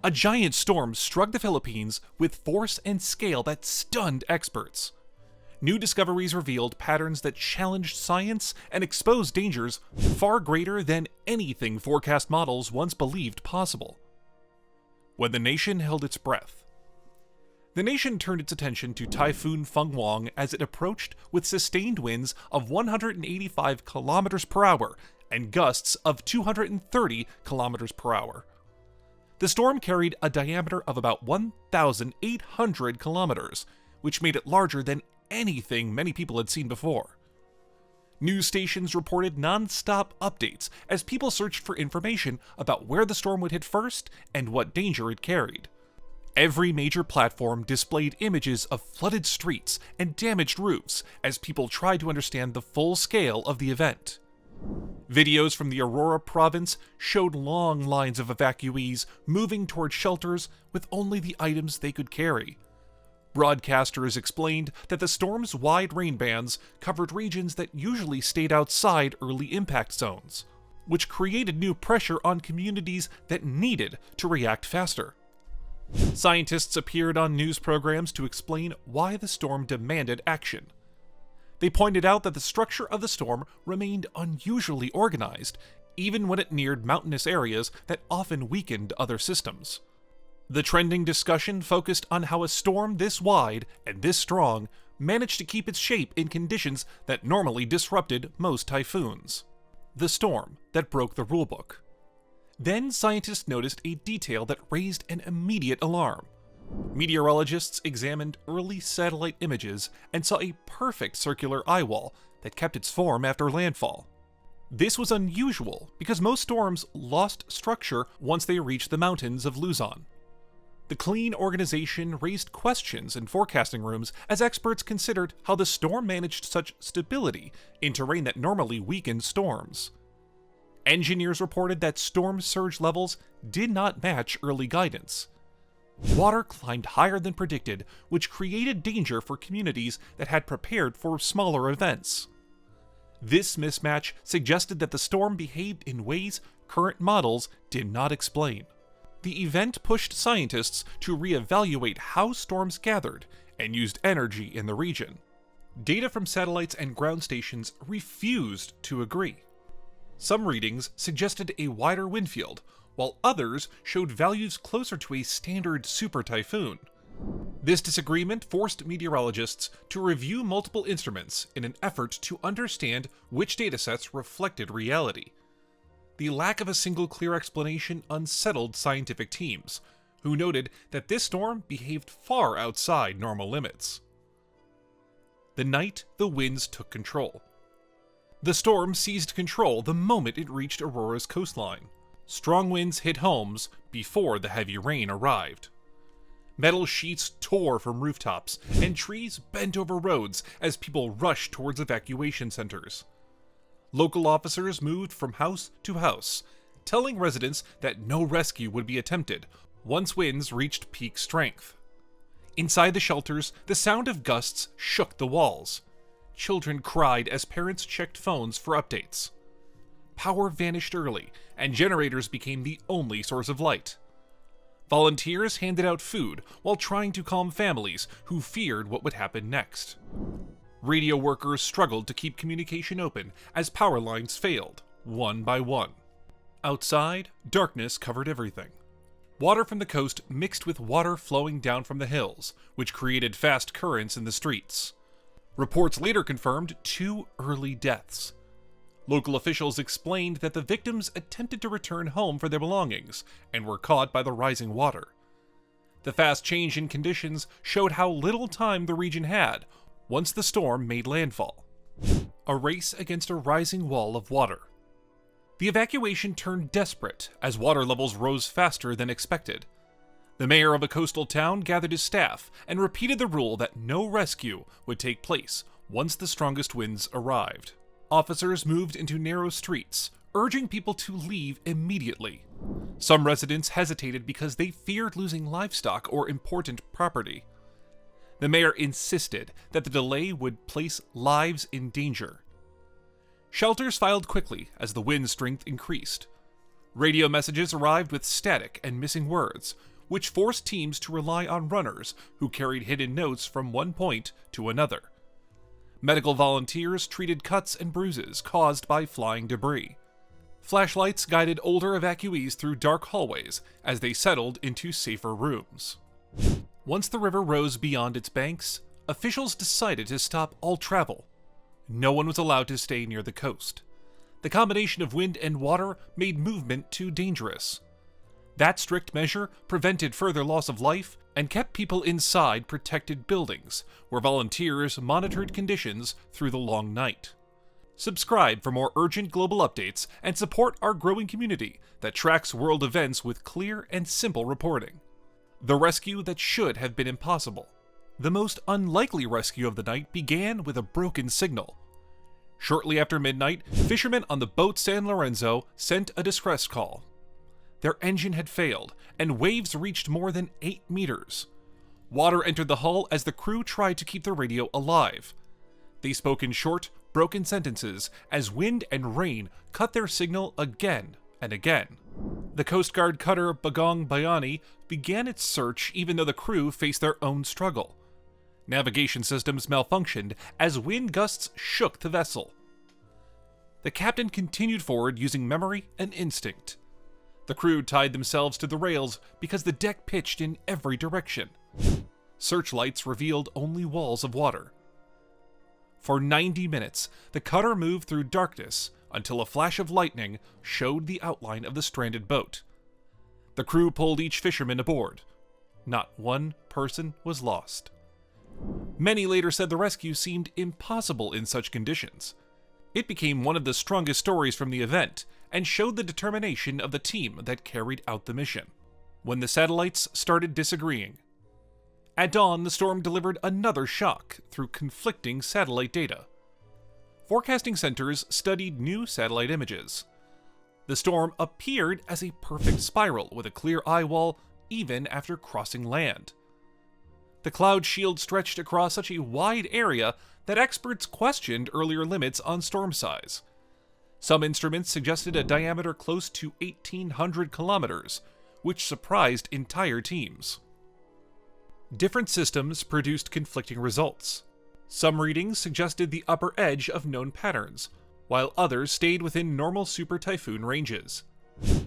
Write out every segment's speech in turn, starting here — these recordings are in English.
A giant storm struck the Philippines with force and scale that stunned experts. New discoveries revealed patterns that challenged science and exposed dangers far greater than anything forecast models once believed possible. When the nation held its breath. The nation turned its attention to Typhoon Fung Wong as it approached with sustained winds of 185 kilometers per hour and gusts of 230 kilometers per hour. The storm carried a diameter of about 1,800 kilometers, which made it larger than anything many people had seen before. News stations reported non-stop updates as people searched for information about where the storm would hit first and what danger it carried. Every major platform displayed images of flooded streets and damaged roofs as people tried to understand the full scale of the event. Videos from the Aurora province showed long lines of evacuees moving toward shelters with only the items they could carry. Broadcasters explained that the storm's wide rain bands covered regions that usually stayed outside early impact zones, which created new pressure on communities that needed to react faster. Scientists appeared on news programs to explain why the storm demanded action. They pointed out that the structure of the storm remained unusually organized, even when it neared mountainous areas that often weakened other systems. The trending discussion focused on how a storm this wide and this strong managed to keep its shape in conditions that normally disrupted most typhoons. The storm that broke the rulebook. Then scientists noticed a detail that raised an immediate alarm. Meteorologists examined early satellite images and saw a perfect circular eye wall that kept its form after landfall. This was unusual because most storms lost structure once they reached the mountains of Luzon. The clean organization raised questions in forecasting rooms as experts considered how the storm managed such stability in terrain that normally weakened storms. Engineers reported that storm surge levels did not match early guidance. Water climbed higher than predicted, which created danger for communities that had prepared for smaller events. This mismatch suggested that the storm behaved in ways current models did not explain. The event pushed scientists to reevaluate how storms gathered and used energy in the region. Data from satellites and ground stations refused to agree. Some readings suggested a wider wind field, while others showed values closer to a standard super typhoon. This disagreement forced meteorologists to review multiple instruments in an effort to understand which datasets reflected reality. The lack of a single clear explanation unsettled scientific teams, who noted that this storm behaved far outside normal limits. The night the winds took control. The storm seized control the moment it reached Aurora's coastline. Strong winds hit homes before the heavy rain arrived. Metal sheets tore from rooftops, and trees bent over roads as people rushed towards evacuation centers. Local officers moved from house to house, telling residents that no rescue would be attempted once winds reached peak strength. Inside the shelters, the sound of gusts shook the walls. Children cried as parents checked phones for updates. Power vanished early, and generators became the only source of light. Volunteers handed out food while trying to calm families who feared what would happen next. Radio workers struggled to keep communication open as power lines failed, one by one. Outside, darkness covered everything. Water from the coast mixed with water flowing down from the hills, which created fast currents in the streets. Reports later confirmed 2 early deaths. Local officials explained that the victims attempted to return home for their belongings and were caught by the rising water. The fast change in conditions showed how little time the region had once the storm made landfall. A race against a rising wall of water. The evacuation turned desperate as water levels rose faster than expected. The mayor of a coastal town gathered his staff and repeated the rule that no rescue would take place once the strongest winds arrived. Officers moved into narrow streets, urging people to leave immediately. Some residents hesitated because they feared losing livestock or important property. The mayor insisted that the delay would place lives in danger. Shelters filed quickly as the wind strength increased. Radio messages arrived with static and missing words, which forced teams to rely on runners who carried hidden notes from one point to another. Medical volunteers treated cuts and bruises caused by flying debris. Flashlights guided older evacuees through dark hallways as they settled into safer rooms. Once the river rose beyond its banks, officials decided to stop all travel. No one was allowed to stay near the coast. The combination of wind and water made movement too dangerous. That strict measure prevented further loss of life and kept people inside protected buildings, where volunteers monitored conditions through the long night. Subscribe for more urgent global updates and support our growing community that tracks world events with clear and simple reporting. The rescue that should have been impossible. The most unlikely rescue of the night began with a broken signal. Shortly after midnight, fishermen on the boat San Lorenzo sent a distress call. Their engine had failed, and waves reached more than 8 meters. Water entered the hull as the crew tried to keep the radio alive. They spoke in short, broken sentences as wind and rain cut their signal again and again. The Coast Guard cutter Bagong Bayani began its search even though the crew faced their own struggle. Navigation systems malfunctioned as wind gusts shook the vessel. The captain continued forward using memory and instinct. The crew tied themselves to the rails because the deck pitched in every direction. Searchlights revealed only walls of water. For 90 minutes, the cutter moved through darkness until a flash of lightning showed the outline of the stranded boat. The crew pulled each fisherman aboard. Not one person was lost. Many later said the rescue seemed impossible in such conditions. It became one of the strongest stories from the event and showed the determination of the team that carried out the mission. When the satellites started disagreeing. At dawn, the storm delivered another shock through conflicting satellite data. Forecasting centers studied new satellite images. The storm appeared as a perfect spiral with a clear eye wall even after crossing land. The cloud shield stretched across such a wide area that experts questioned earlier limits on storm size. Some instruments suggested a diameter close to 1,800 kilometers, which surprised entire teams. Different systems produced conflicting results. Some readings suggested the upper edge of known patterns, while others stayed within normal super typhoon ranges.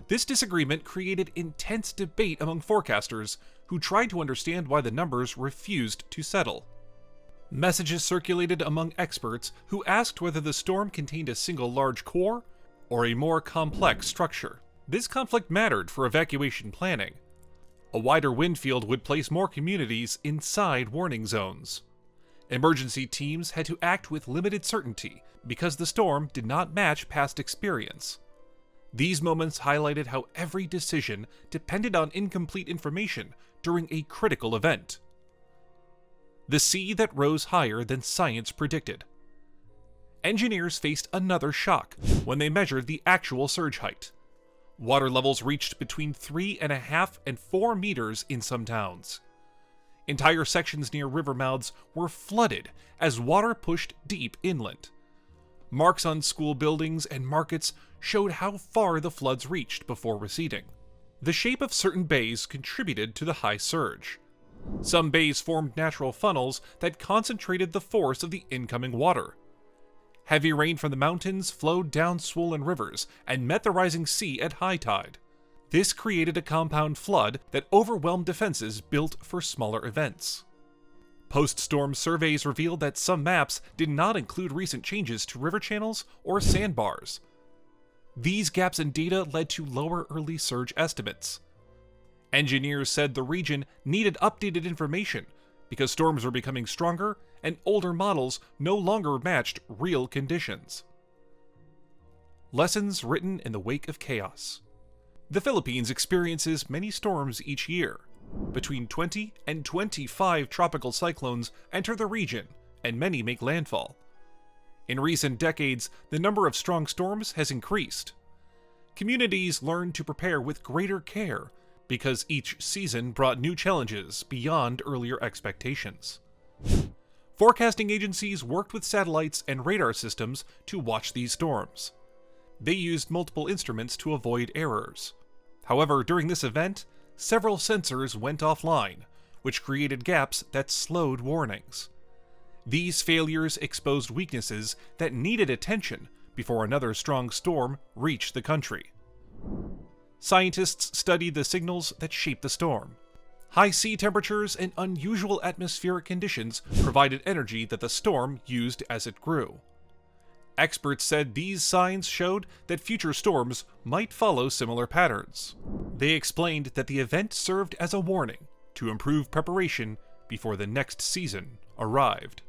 This disagreement created intense debate among forecasters who tried to understand why the numbers refused to settle. Messages circulated among experts who asked whether the storm contained a single large core or a more complex structure. This conflict mattered for evacuation planning. A wider wind field would place more communities inside warning zones. Emergency teams had to act with limited certainty because the storm did not match past experience. These moments highlighted how every decision depended on incomplete information during a critical event. The sea that rose higher than science predicted. Engineers faced another shock when they measured the actual surge height. Water levels reached between 3.5 and 4 meters in some towns. Entire sections near river mouths were flooded as water pushed deep inland. Marks on school buildings and markets showed how far the floods reached before receding. The shape of certain bays contributed to the high surge. Some bays formed natural funnels that concentrated the force of the incoming water. Heavy rain from the mountains flowed down swollen rivers and met the rising sea at high tide. This created a compound flood that overwhelmed defenses built for smaller events. Post-storm surveys revealed that some maps did not include recent changes to river channels or sandbars. These gaps in data led to lower early surge estimates. Engineers said the region needed updated information because storms were becoming stronger and older models no longer matched real conditions. Lessons written in the wake of chaos. The Philippines experiences many storms each year. Between 20 and 25 tropical cyclones enter the region, and many make landfall. In recent decades, the number of strong storms has increased. Communities learned to prepare with greater care because each season brought new challenges beyond earlier expectations. Forecasting agencies worked with satellites and radar systems to watch these storms. They used multiple instruments to avoid errors. However, during this event, several sensors went offline, which created gaps that slowed warnings. These failures exposed weaknesses that needed attention before another strong storm reached the country. Scientists studied the signals that shaped the storm. High sea temperatures and unusual atmospheric conditions provided energy that the storm used as it grew. Experts said these signs showed that future storms might follow similar patterns. They explained that the event served as a warning to improve preparation before the next season arrived.